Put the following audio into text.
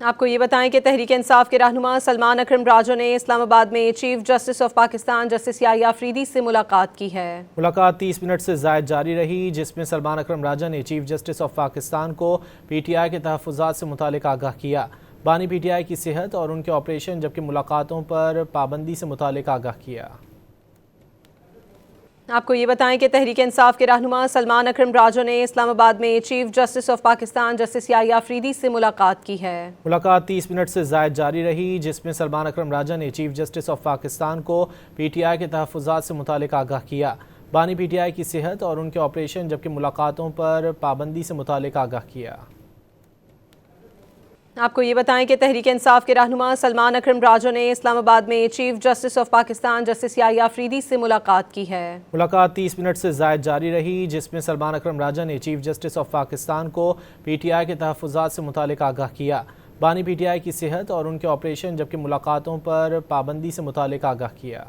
آپ کو یہ بتائیں کہ تحریک انصاف کے رہنما سلمان اکرم راجو نے اسلام آباد میں chief justice of Pakistan justice Yahya Afridi سے ملاقات کی ہے۔ ملاقات 30 منٹ سے زائد جاری رہی، جس میں سلمان اکرم راجہ نے چیف جسٹس آف پاکستان کو پی ٹی آئی کے تحفظات سے متعلق آگاہ کیا، بانی پی ٹی آئی کی صحت اور ان کے آپریشن جبکہ ملاقاتوں پر پابندی سے متعلق آگاہ کیا۔ آپ کو یہ بتائیں کہ تحریک انصاف کے رہنما سلمان اکرم راجو نے اسلام آباد میں chief justice of Pakistan justice Yahya Afridi سے ملاقات کی ہے۔ ملاقات 30 منٹ سے زائد جاری رہی، جس میں سلمان اکرم راجہ نے چیف جسٹس آف پاکستان کو پی ٹی آئی کے تحفظات سے متعلق آگاہ کیا، بانی پی ٹی آئی کی صحت اور ان کے آپریشن جبکہ ملاقاتوں پر پابندی سے متعلق آگاہ کیا۔ آپ کو یہ بتائیں کہ تحریک انصاف کے رہنما سلمان اکرم راجو نے اسلام آباد میں chief justice of Pakistan justice Yahya Afridi سے ملاقات کی ہے۔ ملاقات 30 منٹ سے زائد جاری رہی، جس میں سلمان اکرم راجہ نے چیف جسٹس آف پاکستان کو پی ٹی آئی کے تحفظات سے متعلق آگاہ کیا۔ آپ کو یہ بتائیں کہ تحریک انصاف کے رہنما سلمان اکرم راجو نے اسلام آباد میں chief justice of Pakistan justice Yahya Afridi سے ملاقات کی ہے۔ ملاقات 30 منٹ سے زائد جاری رہی، جس میں سلمان اکرم راجہ نے چیف جسٹس آف پاکستان کو پی ٹی آئی کے تحفظات سے متعلق آگاہ کیا، بانی پی ٹی آئی کی صحت اور ان کے آپریشن جبکہ ملاقاتوں پر پابندی سے متعلق آگاہ کیا۔